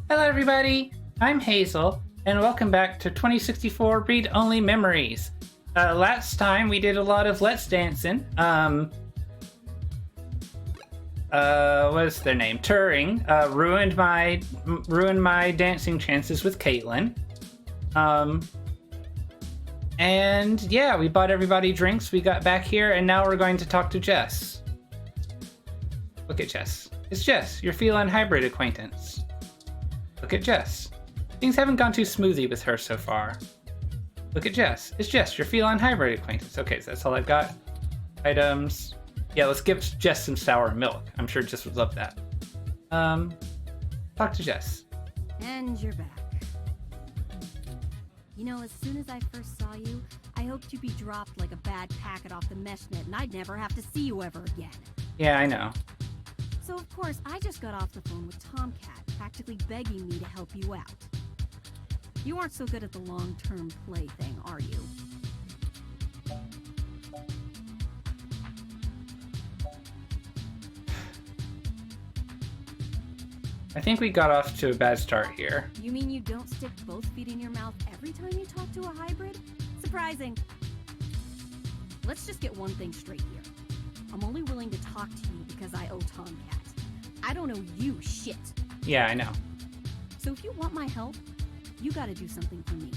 Hello everybody, I'm Hazel, and welcome back to 2064 Read Only Memories. Last time we did a lot of Let's Dancing. What's their name? Turing ruined my dancing chances with Caitlin. And yeah, we bought everybody drinks. We got back here, and now we're going to talk to Jess. Look at Jess. It's Jess, your feline hybrid acquaintance. Look at Jess. Things haven't gone too smoothly with her so far. Look at Jess. It's Jess, your feline hybrid acquaintance. Okay, so that's all I've got. Items. Yeah, let's give Jess some sour milk. I'm sure Jess would love that. Talk to Jess. And you're back. You know, as soon as I first saw you, I hoped you'd be dropped like a bad packet off the mesh net and I'd never have to see you ever again. Yeah, I know. So of course, I just got off the phone with Tomcat, practically begging me to help you out. You aren't so good at the long-term play thing, are you? I think we got off to a bad start here. You mean you don't stick both feet in your mouth every time you talk to a hybrid? Surprising. Let's just get one thing straight here. I'm only willing to talk to you because I owe Tomcat. I don't owe you shit. Yeah, I know. So if you want my help, you gotta do something for me.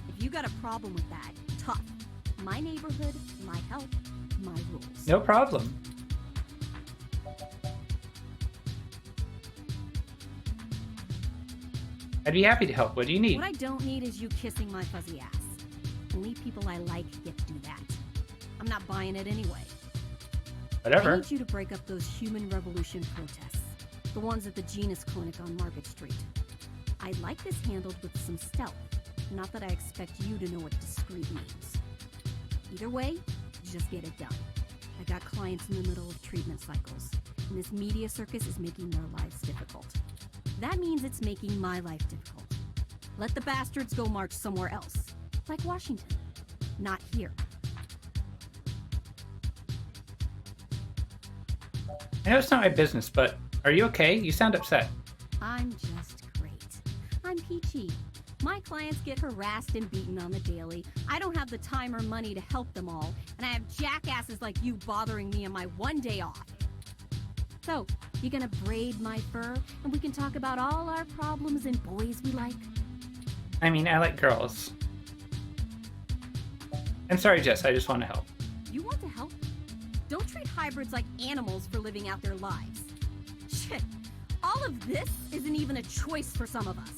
If you got a problem with that, tough. My neighborhood, my help, my rules. No problem. I'd be happy to help. What do you need? What I don't need is you kissing my fuzzy ass. Only people I like get to do that. I'm not buying it anyway. Whatever. I need you to break up those human revolution protests. The ones at the Genus Clinic on Market Street. I'd like this handled with some stealth. Not that I expect you to know what discreet means. Either way, just get it done. I got clients in the middle of treatment cycles, and this media circus is making their lives difficult. That means it's making my life difficult. Let the bastards go march somewhere else, like Washington. Not here. I know it's not my business, but are you okay? You sound upset. I'm just great. I'm peachy. My clients get harassed and beaten on the daily. I don't have the time or money to help them all, and I have jackasses like you bothering me on my one day off. So, you gonna braid my fur, and we can talk about all our problems and boys we like? I mean, I like girls. I'm sorry, Jess. I just want to help. You want to help? Don't treat hybrids like animals for living out their lives. Shit, all of this isn't even a choice for some of us.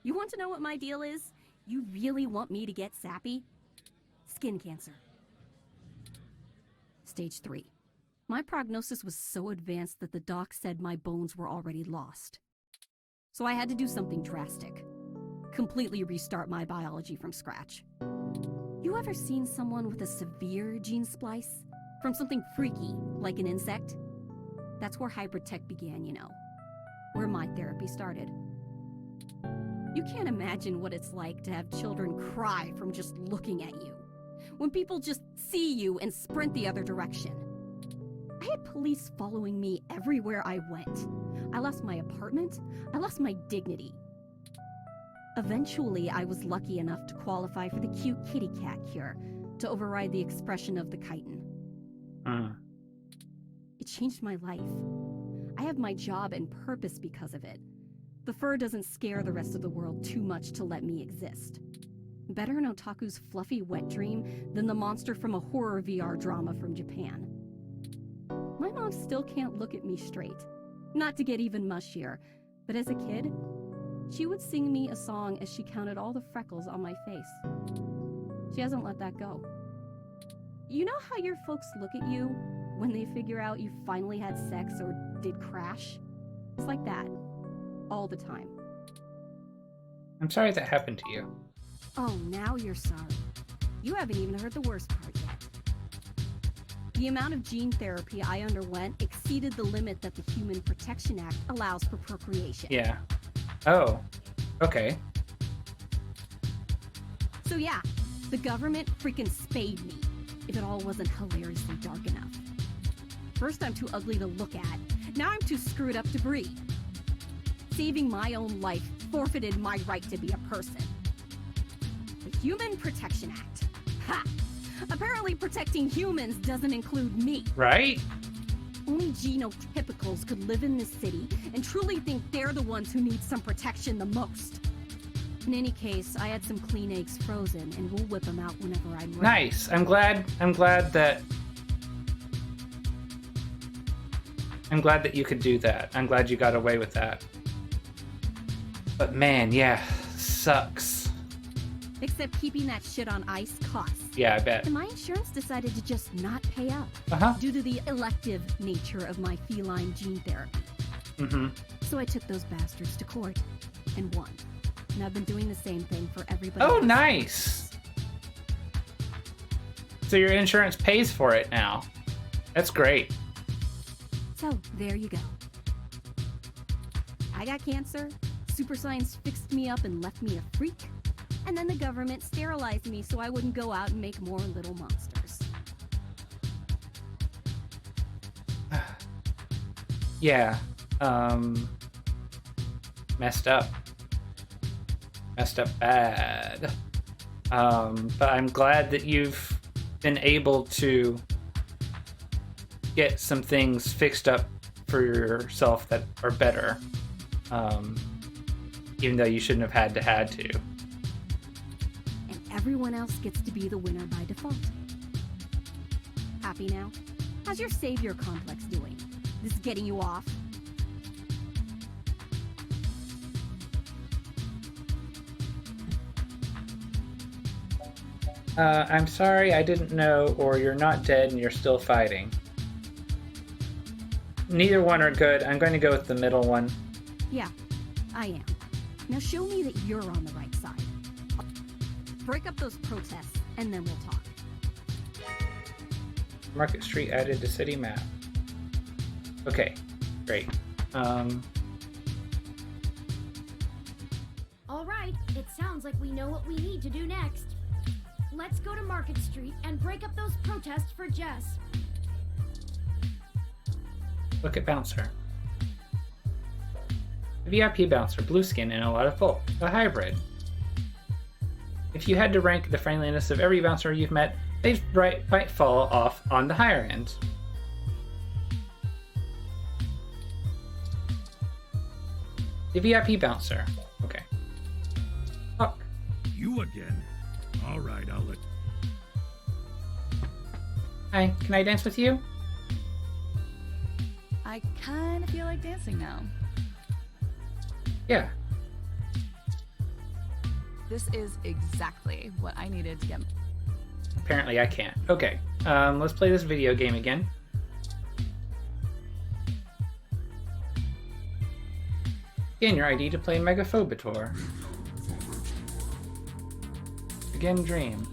You want to know what my deal is? You really want me to get sappy? Skin cancer. Stage 3. My prognosis was so advanced that the doc said my bones were already lost. So I had to do something drastic. Completely restart my biology from scratch. You ever seen someone with a severe gene splice? From something freaky, like an insect? That's where hybrid tech began, you know. Where my therapy started. You can't imagine what it's like to have children cry from just looking at you. When people just see you and sprint the other direction. I had police following me everywhere I went. I lost my apartment. I lost my dignity. Eventually, I was lucky enough to qualify for the cute kitty cat cure to override the expression of the chitin. It changed my life. I have my job and purpose because of it. The fur doesn't scare the rest of the world too much to let me exist. Better an otaku's fluffy wet dream than the monster from a horror VR drama from Japan. My mom still can't look at me straight. Not to get even mushier, but as a kid, she would sing me a song as she counted all the freckles on my face. She hasn't let that go. You know how your folks look at you when they figure out you finally had sex or did crash? It's like that. All the time. I'm sorry that happened to you. Oh, now you're sorry. You haven't even heard the worst part yet. The amount of gene therapy I underwent exceeded the limit that the Human Protection Act allows for procreation. Yeah. Oh. Okay. So yeah, the government freaking spayed me, if it all wasn't hilariously dark enough. First I'm too ugly to look at, now I'm too screwed up to breed. saving my own life forfeited my right to be a person. The Human Protection Act. Ha! Apparently protecting humans doesn't include me. Right? Only genotypicals could live in this city and truly think they're the ones who need some protection the most. In any case, I had some clean eggs frozen, and we'll whip them out whenever I'm ready. Nice. I'm glad that you could do that. I'm glad you got away with that. But man, yeah, sucks. Except keeping that shit on ice costs. Yeah, I bet. And my insurance decided to just not pay out. Due to the elective nature of my feline gene therapy. Mm-hmm. So I took those bastards to court and won. And I've been doing the same thing for everybody Oh, else. nice. So your insurance pays for it now. That's great. So, there you go. I got cancer, super science fixed me up and left me a freak, and then the government sterilized me so I wouldn't go out and make more little monsters. Yeah. Messed up. Messed up bad. But I'm glad that you've been able to get some things fixed up for yourself that are better. Even though you shouldn't have had to. And everyone else gets to be the winner by default. Happy now? How's your savior complex doing? This is getting you off? I'm sorry, I didn't know, or you're not dead and you're still fighting. Neither one are good. I'm going to go with the middle one. Yeah, I am. Now show me that you're on the right side. Break up those protests, and then we'll talk. Market Street added to city map. Okay, great. All right, it sounds like we know what we need to do next. Let's go to Market Street and break up those protests for Jess. Look at Bouncer. The VIP Bouncer, blue skin and a lot of bulk, a hybrid. If you had to rank the friendliness of every bouncer you've met, they might fall off on the higher end. The VIP Bouncer. Okay. Fuck. You again? All right, I'll let... Hi, can I dance with you? I kind of feel like dancing now. Yeah. This is exactly what I needed to get. Apparently I can't. Okay. Let's play this video game again. Scan your ID to play Megaphobator. Begin dream.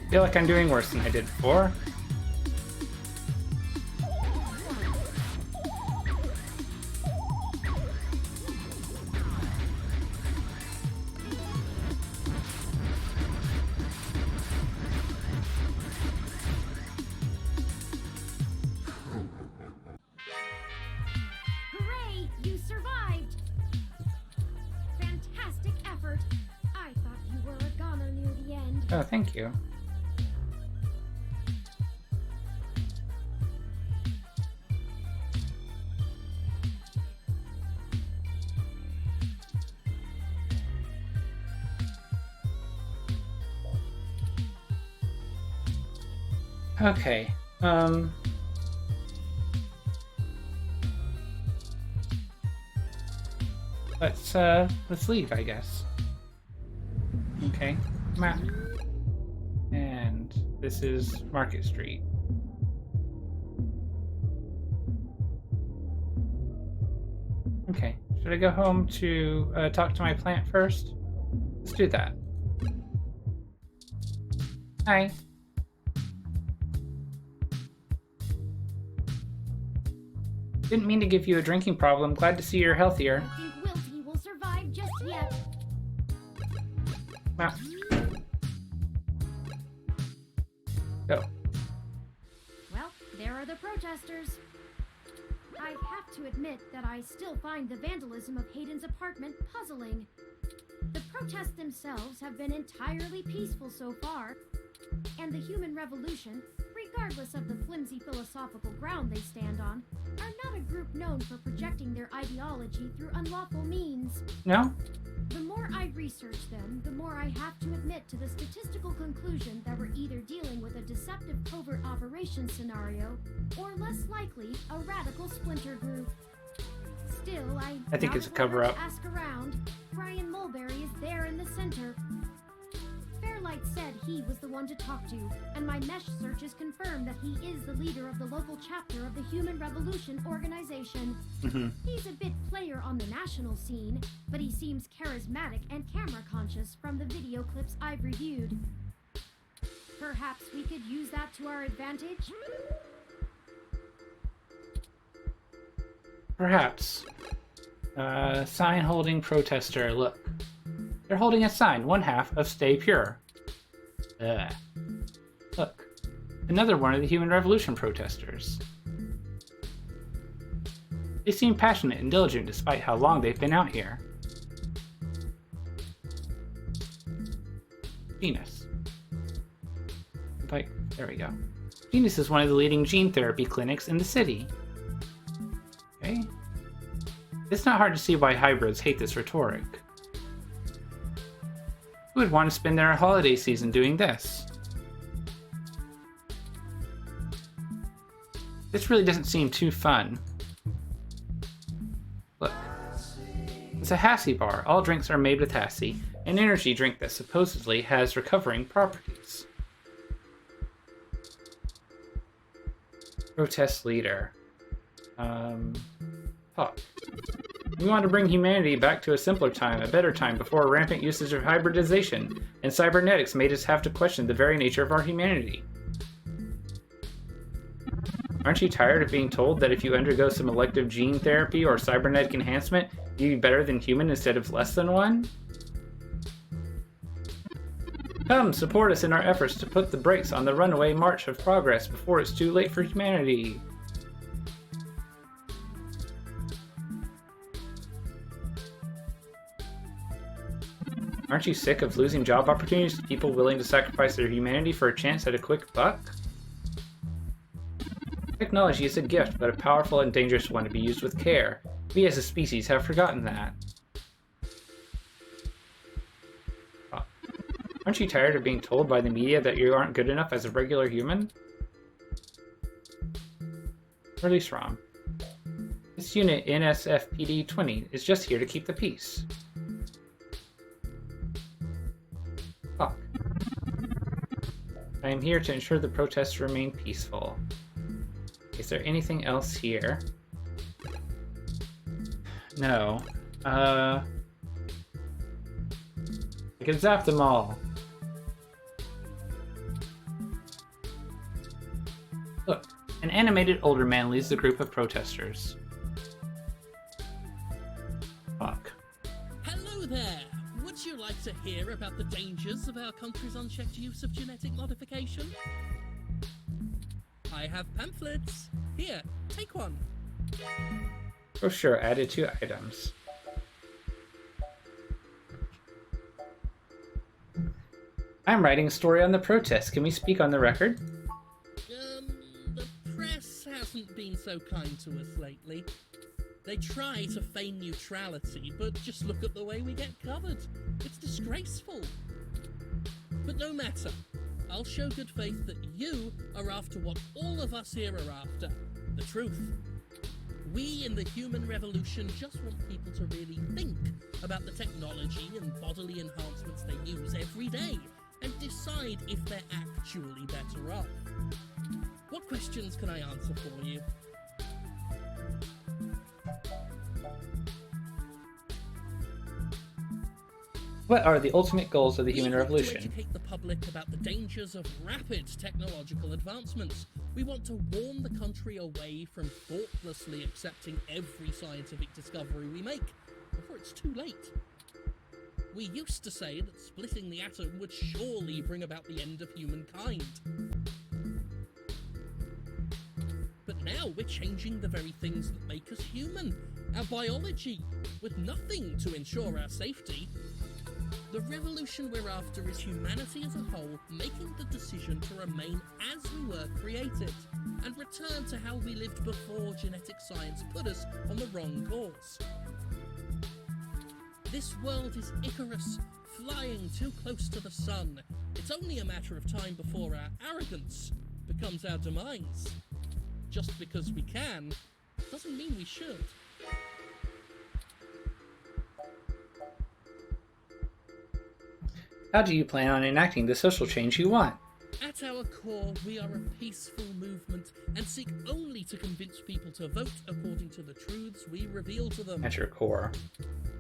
I feel like I'm doing worse than I did before. Hooray! You survived! Fantastic effort. I thought you were a goner near the end. Oh, thank you. Okay, let's leave, I guess. Okay, map. And this is Market Street. Okay, should I go home to talk to my plant first? Let's do that. Hi. Didn't mean to give you a drinking problem. Glad to see you're healthier. I think Wilty will survive just yet. Well. Go. Well, there are the protesters. I have to admit that I still find the vandalism of Hayden's apartment puzzling. The protests themselves have been entirely peaceful so far, and the human revolution, regardless of the flimsy philosophical ground they stand on, are not a group known for projecting their ideology through unlawful means. No? The more I research them, the more I have to admit to the statistical conclusion that we're either dealing with a deceptive covert operations scenario, or less likely, a radical splinter group. Still, I think it's a cover-up. Ask around. Brian Mulberry is there in the center. Fairlight said he was the one to talk to, and my mesh searches confirm that he is the leader of the local chapter of the Human Revolution organization. He's a bit player on the national scene, but he seems charismatic and camera conscious from the video clips I've reviewed. Perhaps we could use that to our advantage? Perhaps. Sign holding protester. Look. They're holding a sign, one half of Stay Pure. Ugh. Look. Another one of the Human Revolution protesters. They seem passionate and diligent despite how long they've been out here. Venus. There we go. Venus is one of the leading gene therapy clinics in the city. Okay. It's not hard to see why hybrids hate this rhetoric. Who would want to spend their holiday season doing this? This really doesn't seem too fun. Look. It's a Hassy bar. All drinks are made with Hassy, an energy drink that supposedly has recovering properties. Protest leader. Talk. We want to bring humanity back to a simpler time, a better time before rampant usage of hybridization and cybernetics made us have to question the very nature of our humanity. Aren't you tired of being told that if you undergo some elective gene therapy or cybernetic enhancement, you'd be better than human instead of less than one? Come, support us in our efforts to put the brakes on the runaway march of progress before it's too late for humanity. Aren't you sick of losing job opportunities to people willing to sacrifice their humanity for a chance at a quick buck? Technology is a gift, but a powerful and dangerous one to be used with care. We as a species have forgotten that. Aren't you tired of being told by the media that you aren't good enough as a regular human? Release ROM. This unit, NSFPD-20, is just here to keep the peace. Fuck. I am here to ensure the protests remain peaceful. Is there anything else here? No. I can zap them all. Look, an animated older man leads the group of protesters. Fuck. Hello there! Would you like to hear about the dangers of our country's unchecked use of genetic modification? I have pamphlets. Here, take one. Oh sure, added to items. I'm writing a story on the protest. Can we speak on the record? The press hasn't been so kind to us lately. They try to feign neutrality, but just look at the way we get covered. It's disgraceful. But no matter. I'll show good faith that you are after what all of us here are after. The truth. We in the human revolution just want people to really think about the technology and bodily enhancements they use every day and decide if they're actually better off. What questions can I answer for you? What are the ultimate goals of the human We want to revolution? educate the public about the dangers of rapid technological advancements. We want to warn the country away from thoughtlessly accepting every scientific discovery we make before it's too late. We used to say that splitting the atom would surely bring about the end of humankind. But now we're changing the very things that make us human, our biology, with nothing to ensure our safety. The revolution we're after is humanity as a whole making the decision to remain as we were created, and return to how we lived before genetic science put us on the wrong course. This world is Icarus, flying too close to the sun. It's only a matter of time before our arrogance becomes our demise. Just because we can, doesn't mean we should. How do you plan on enacting the social change you want? At our core, we are a peaceful movement and seek only to convince people to vote according to the truths we reveal to them. At your core.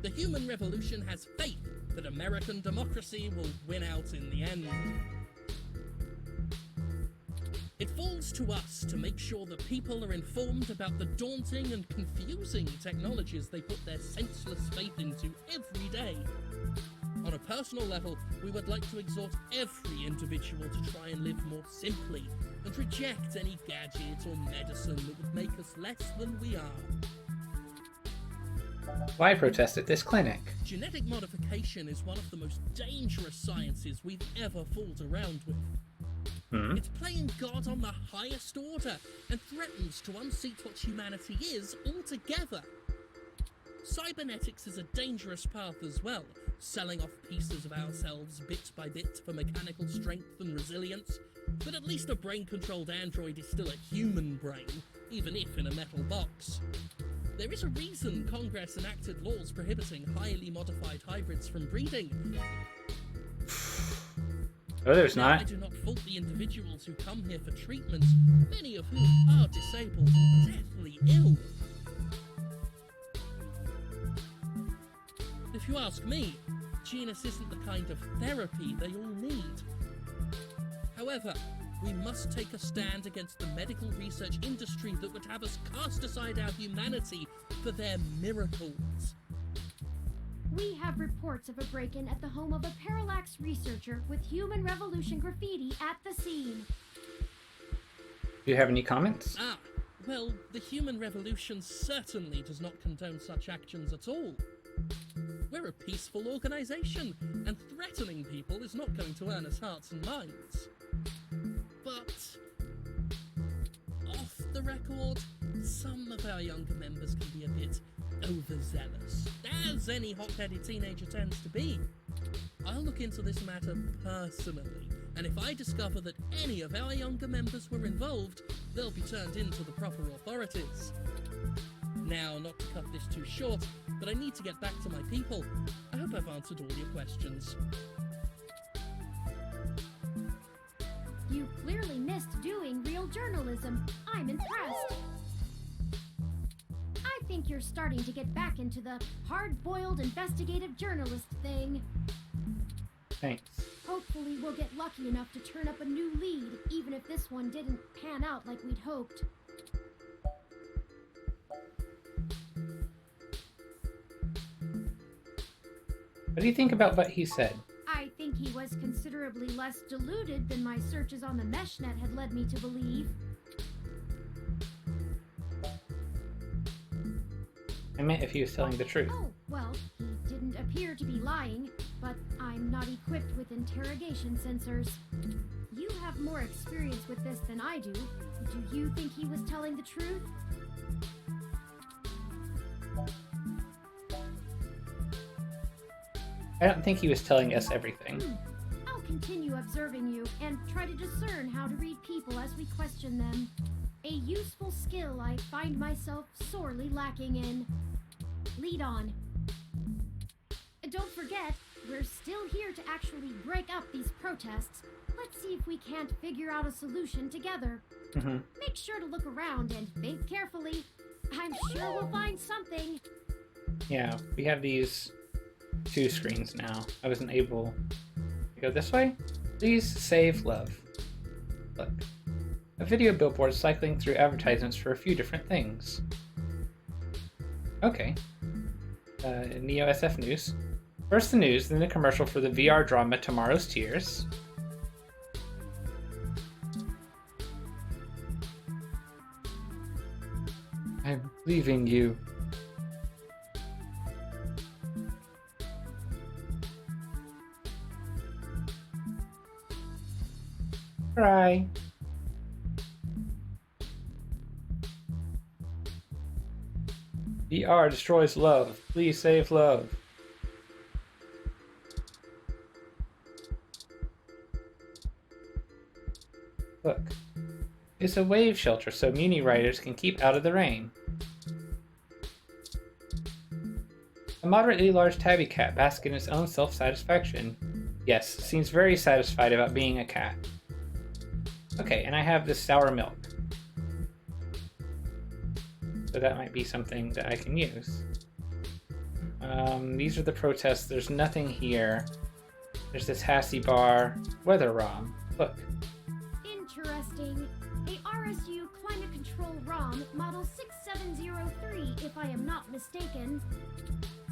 The human revolution has faith that American democracy will win out in the end. It falls to us to make sure that people are informed about the daunting and confusing technologies they put their senseless faith into every day. On a personal level, we would like to exhort every individual to try and live more simply and reject any gadget or medicine that would make us less than we are. Why protest at this clinic? Genetic modification is one of the most dangerous sciences we've ever fooled around with. It's playing God on the highest order and threatens to unseat what humanity is altogether. Cybernetics is a dangerous path as well, selling off pieces of ourselves bit by bit for mechanical strength and resilience, but at least a brain-controlled android is still a human brain, even if in a metal box. There is a reason Congress enacted laws prohibiting highly modified hybrids from breeding. Oh, there's Now, I not. do not fault the individuals who come here for treatment, many of whom are disabled and deathly ill. If you ask me, genus isn't the kind of therapy they all need. However, we must take a stand against the medical research industry that would have us cast aside our humanity for their miracles. We have reports of a break-in at the home of a parallax researcher with human revolution graffiti at the scene. Do you have any comments? Well, the human revolution certainly does not condone such actions at all. We're a peaceful organisation, and threatening people is not going to earn us hearts and minds. But, off the record, some of our younger members can be a bit overzealous, as any hot-headed teenager tends to be. I'll look into this matter personally, and if I discover that any of our younger members were involved, they'll be turned in to the proper authorities. Now, not to cut this too short, but I need to get back to my people. I hope I've answered all your questions. You clearly missed doing real journalism. I'm impressed. I think you're starting to get back into the hard-boiled investigative journalist thing. Thanks. Hopefully we'll get lucky enough to turn up a new lead, even if this one didn't pan out like we'd hoped. What do you think about what he said? I think he was considerably less deluded than my searches on the meshnet had led me to believe. I meant if he was telling the truth. Oh, well, he didn't appear to be lying, but I'm not equipped with interrogation sensors. You have more experience with this than I do. Do you think he was telling the truth? I don't think he was telling us everything. I'll continue observing you and try to discern how to read people as we question them. A useful skill I find myself sorely lacking in. Lead on. Don't forget, we're still here to actually break up these protests. Let's see if we can't figure out a solution together. Make sure to look around and think carefully. I'm sure we'll find something. Yeah, we have these two screens now. I wasn't able to go this way. Please save love. Look. A video billboard cycling through advertisements for a few different things. Okay. Neo SF News. First the news, then the commercial for the VR drama Tomorrow's Tears. I'm leaving you. Cry. VR destroys love. Please save love. Look. It's a wave shelter so Muni riders can keep out of the rain. A moderately large tabby cat basks in its own self-satisfaction. Yes, seems very satisfied about being a cat. Okay, and I have this sour milk. So that might be something that I can use. These are the protests. There's nothing here. There's this Hassy bar. Weather ROM. Look. Interesting. A RSU Climate Control ROM, model 6703, if I am not mistaken.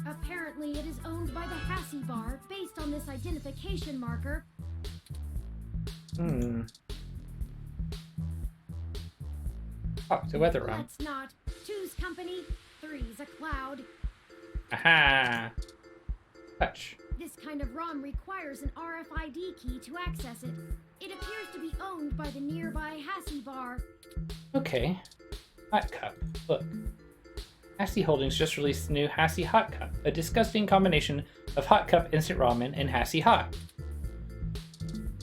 Apparently it is owned by the Hassy bar, based on this identification marker. Talk to weather ROM. Let's not. Two's company, three's a cloud. Aha! Touch. This kind of ROM requires an RFID key to access it. It appears to be owned by the nearby Hassy bar. Okay. Hot Cup. Look. Hassy Holdings just released the new Hassy Hot Cup, a disgusting combination of Hot Cup instant ramen and Hassy Hot.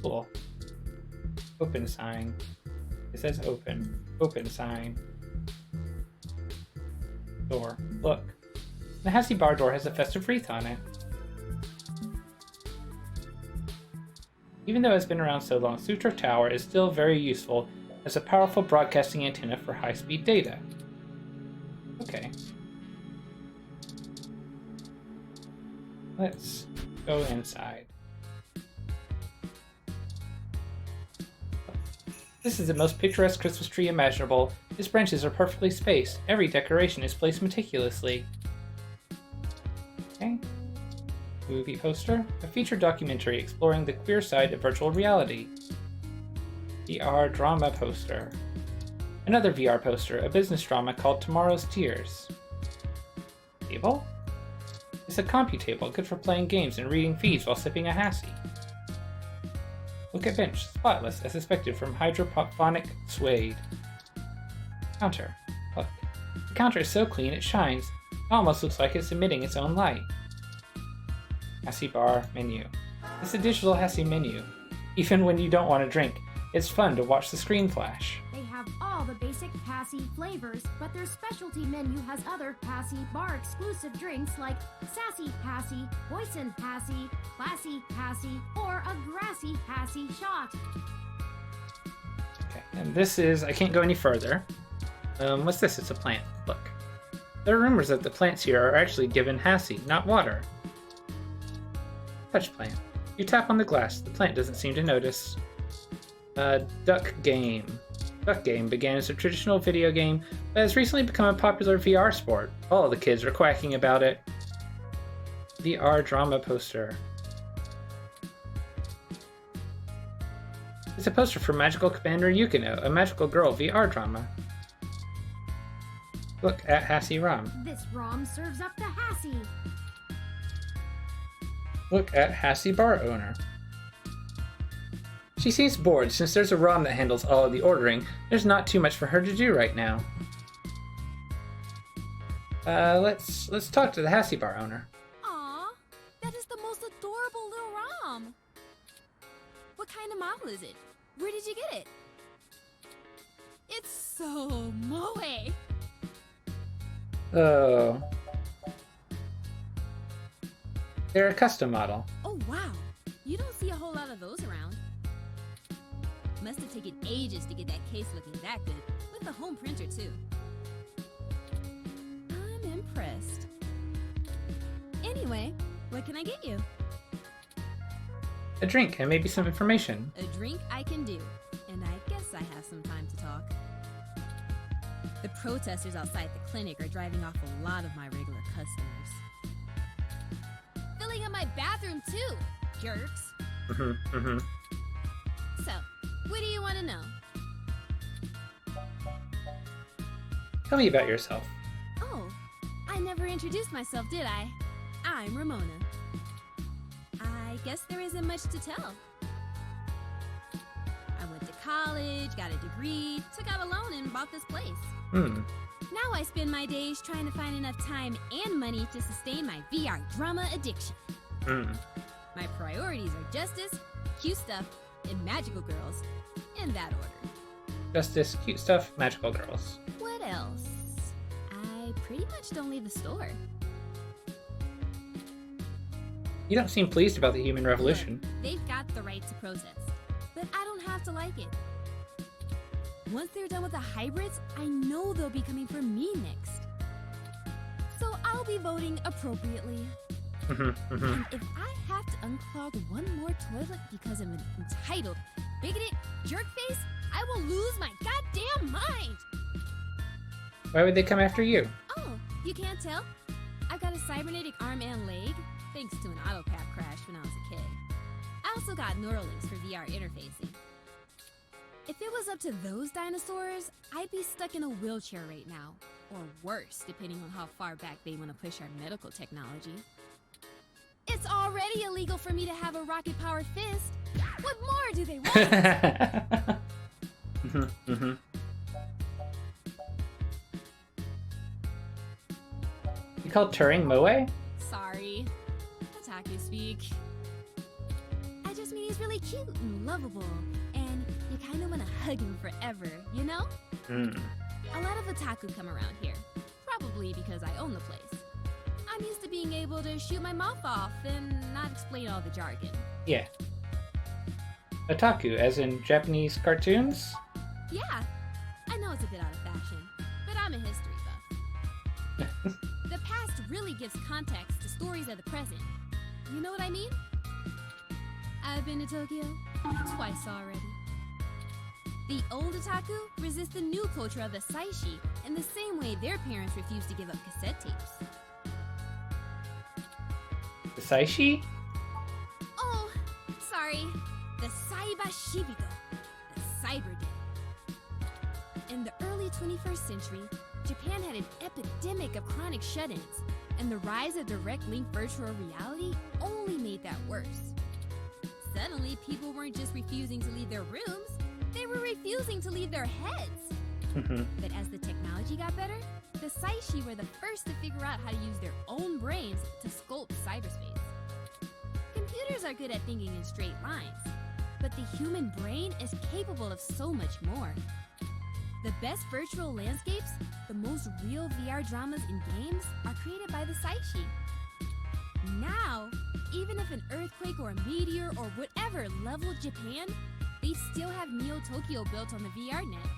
Cool. Open sign. It says open. Open sign. Door. Look. The Hassy bar door has a festive wreath on it. Even though it's been around so long, Sutro Tower is still very useful as a powerful broadcasting antenna for high-speed data. Okay. Let's go inside. This is the most picturesque Christmas tree imaginable. Its branches are perfectly spaced. Every decoration is placed meticulously. Okay. Movie poster. A feature documentary exploring the queer side of virtual reality. VR drama poster. Another VR poster, a business drama called Tomorrow's Tears. Table? It's a computable, good for playing games and reading feeds while sipping a Hassy. Look at bench, spotless as expected from hydroponic suede. Counter. Look. The counter is so clean it shines. It almost looks like it's emitting its own light. Hassy bar menu. It's a digital Hassy menu. Even when you don't want to drink, it's fun to watch the screen flash. They have all the basic Hassy flavors, but their specialty menu has other Hassy bar exclusive drinks like Sassy Hassy, Poison Hassy, Classy Hassy, or a Grassy Hassy shot. Okay, and this is, I can't go any further. What's this? It's a plant. Look. There are rumors that the plants here are actually given Hassy, not water. Touch plant. You tap on the glass. The plant doesn't seem to notice. Duck Game. Duck Game began as a traditional video game, but has recently become a popular VR sport. All of the kids are quacking about it. VR drama poster. It's a poster for Magical Commander Yukino, a magical girl VR drama. Look at Hassy ROM. This ROM serves up the Hassy. Look at Hassy bar owner. She seems bored since there's a ROM that handles all of the ordering. There's not too much for her to do right now. Let's talk to the Hassy bar owner. Aw, that is the most adorable little ROM. What kind of model is it? Where did you get it? It's so moe. Oh. They're a custom model. Oh wow, you don't see a whole lot of those around. Must have taken ages to get that case looking that good, with a home printer too. I'm impressed. Anyway, What can I get you? A drink and maybe some information. A drink I can do. And I guess I have some time to talk. The protesters outside the clinic are driving off a lot of my regular customers. Filling up my bathroom too, jerks. So, what do you want to know? Tell me about yourself. Oh, I never introduced myself, did I? I'm Ramona. I guess there isn't much to tell. I went to college, got a degree, took out a loan, and bought this place. Now I spend my days trying to find enough time and money to sustain my VR drama addiction. My priorities are justice, cute stuff, and magical girls. In that order. Justice, cute stuff, magical girls. What else? I pretty much don't leave the store. You don't seem pleased about the human revolution. Look, they've got the right to protest, but I don't have to like it. Once they're done with the hybrids, I know they'll be coming for me next. So I'll be voting appropriately. And if I have to unclog one more toilet because of an entitled, bigoted jerkface, I will lose my goddamn mind! Why would they come after you? Oh, you can't tell? I've got a cybernetic arm and leg, thanks to an autocap crash when I was a kid. I also got Neuralinks for VR interfacing. If it was up to those dinosaurs, I'd be stuck in a wheelchair right now. Or worse, depending on how far back they want to push our medical technology. It's already illegal for me to have a rocket-powered fist. What more do they want? You call Turing Moe? Sorry. Otaku speak. I just mean he's really cute and lovable, and you kind of want to hug him forever, you know? A lot of otaku come around here, probably because I own the place. I'm used to being able to shoot my mouth off and not explain all the jargon. Yeah. Otaku, as in Japanese cartoons? Yeah, I know it's a bit out of fashion, but I'm a history buff. The past really gives context to stories of the present. You know what I mean? I've been to Tokyo twice already. The old otaku resist the new culture of the saishi in the same way their parents refuse to give up cassette tapes. The Saishi? Oh, sorry. The Saiba Shibito. The Cyber Day. In the early 21st century, Japan had an epidemic of chronic shut-ins, and the rise of direct-link virtual reality only made that worse. Suddenly, people weren't just refusing to leave their rooms, they were refusing to leave their heads. But as the technology got better, the Saishi were the first to figure out how to use their own brains to sculpt cyberspace. Computers are good at thinking in straight lines, but the human brain is capable of so much more. The best virtual landscapes, the most real VR dramas in games, are created by the Saishi. Now, even if an earthquake or a meteor or whatever leveled Japan, they still have Neo Tokyo built on the VR net.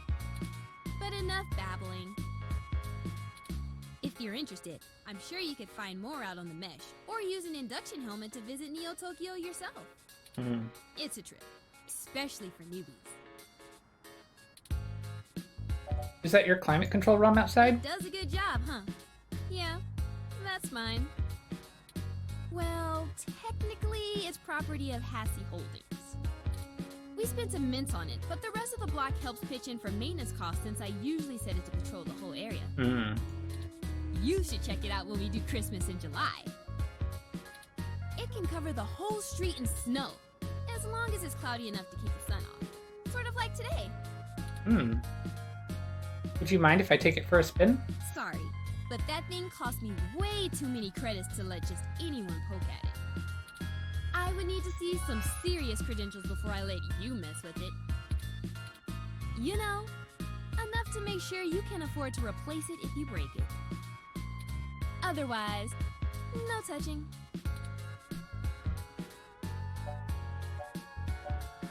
But enough babbling. If you're interested, I'm sure you could find more out on the mesh, or use an induction helmet to visit Neo Tokyo yourself. It's a trip, especially for newbies. Is that your climate control room outside? Does a good job, huh? Yeah, that's mine. Well, technically, it's property of Hassy Holdings. We spent a mint on it, but the rest of the block helps pitch in for maintenance costs since I usually set it to patrol the whole area. You should check it out when we do Christmas in July. It can cover the whole street in snow, as long as it's cloudy enough to keep the sun off. Sort of like today. Would you mind if I take it for a spin? Sorry, but that thing cost me way too many credits to let just anyone poke at it. I would need to see some serious credentials before I let you mess with it. You know, enough to make sure you can afford to replace it if you break it. Otherwise, no touching.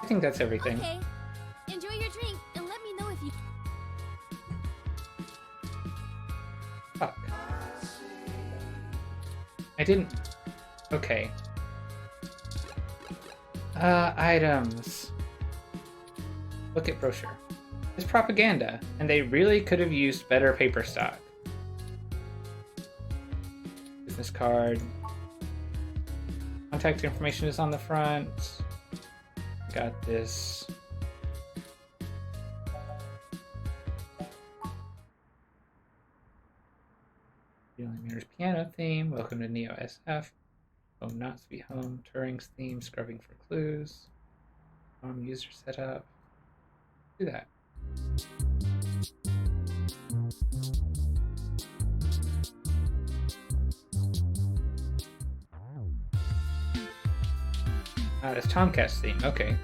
I think that's everything. Okay, enjoy your drink and let me know if you... Fuck. I Okay. Items. Look at brochure. It's propaganda, and they really could have used better paper stock. Business card. Contact information is on the front. Got this. Feeling Mirror's piano theme. Welcome to Neo SF. Home not to be home. Turing's theme. Scrubbing for clues. User setup. Do that. It's Tomcat's theme. Okay.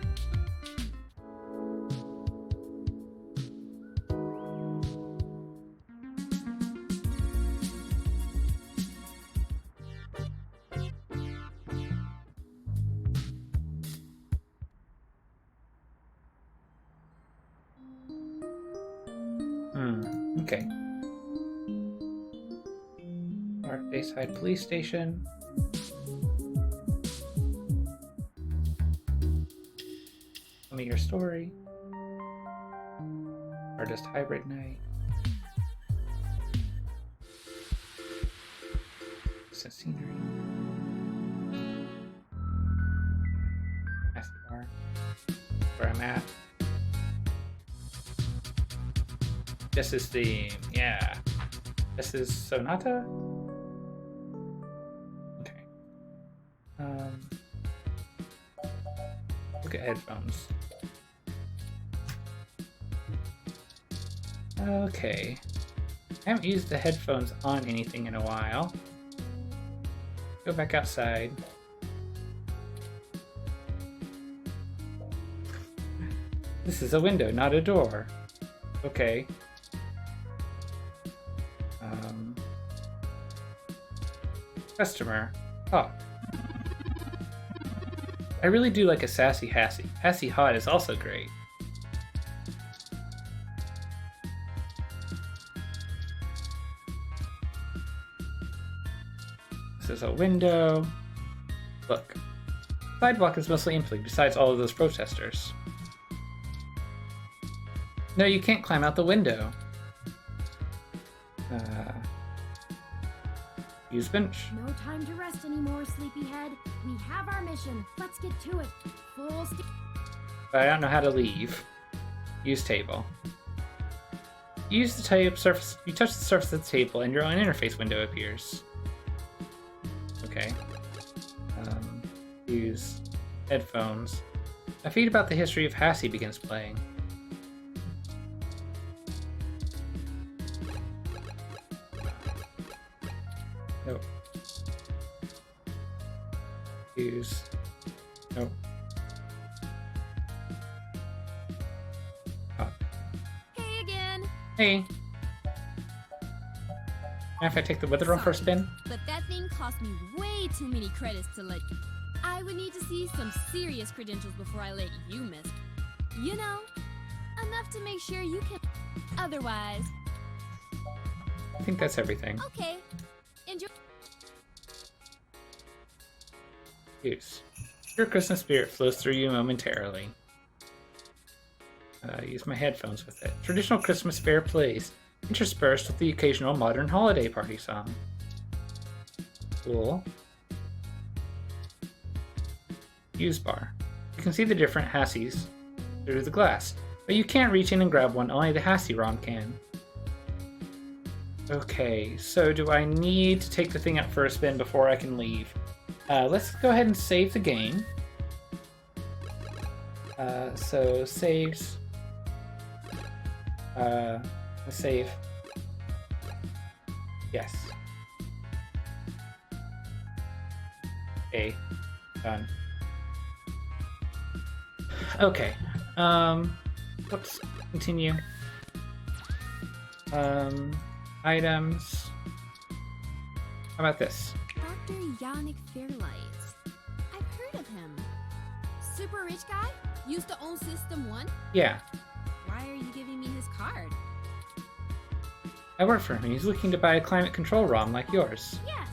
Okay. North Bayside Police Station. Tell me your story. Artist Hybrid Night. Recent scenery. Hassy bar. Where I'm at. Jess's theme, yeah. Jess's Sonata? Okay. Look at headphones. Okay. I haven't used the headphones on anything in a while. Go back outside. This is a window, not a door. Okay. Customer. Hot. I really do like a sassy Hassy. Hassy hot is also great. This is a window. Look. Sidewalk is mostly empty besides all of those protesters. No, you can't climb out the window. Use bench. No time to rest anymore, sleepyhead. We have our mission. Let's get to it. Full steam. But I don't know how to leave. Use table. Use the type surface. You touch the surface of the table, and your own interface window appears. Okay. Use headphones. A feed about the history of Hassy begins playing. Nope. Use. Nope. Oh. Hey again. Hey. Mind if I take the weather room for a spin? But that thing cost me way too many credits to let you. I would need to see some serious credentials before I let you miss. You know, enough to make sure you can. Otherwise. I think that's everything. Okay. Enjoy. Use. Your Christmas spirit flows through you momentarily. Use my headphones with it. Traditional Christmas fare plays, interspersed with the occasional modern holiday party song. Cool. Use bar. You can see the different Hassies through the glass, but you can't reach in and grab one, only the Hassy ROM can. Okay, so do I need to take the thing out for a spin before I can leave? Let's go ahead and save the game. So saves. Save. Yes. Okay. Done. Okay. Whoops. Continue. Items. How about this? Dr. Yannick Fairlight. I've heard of him. Super rich guy? Used to own System 1? Yeah. Why are you giving me his card? I work for him. He's looking to buy a climate control ROM like yours. Yes.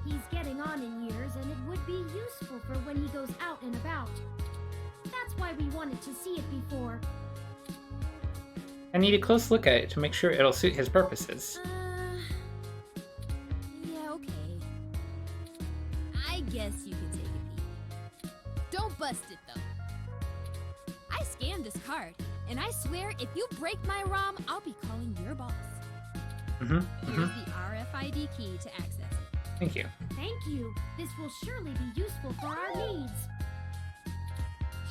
He's getting on in years, useful for when he goes out and about. That's why we wanted to see it before. I need a close look at it to make sure it'll suit his purposes. Yeah, okay. I guess you can take a peek. Don't bust it, though. I scanned this card, and I swear if you break my ROM, I'll be calling your boss. Here's the RFID key to access it. Thank you. Thank you. This will surely be useful for our needs.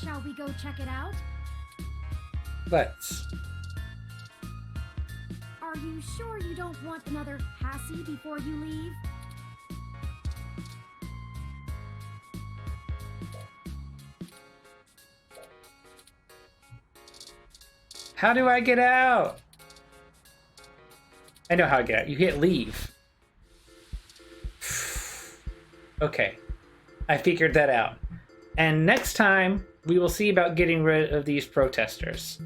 Shall we go check it out? Let's. Are you sure you don't want another Hassy before you leave? How do I get out? I know how to get out. You hit leave. Okay. I figured that out. And next time, we will see about getting rid of these protesters.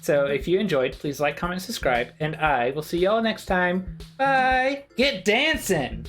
So if you enjoyed, please like, comment, subscribe, and I will see y'all next time. Bye! Get dancing!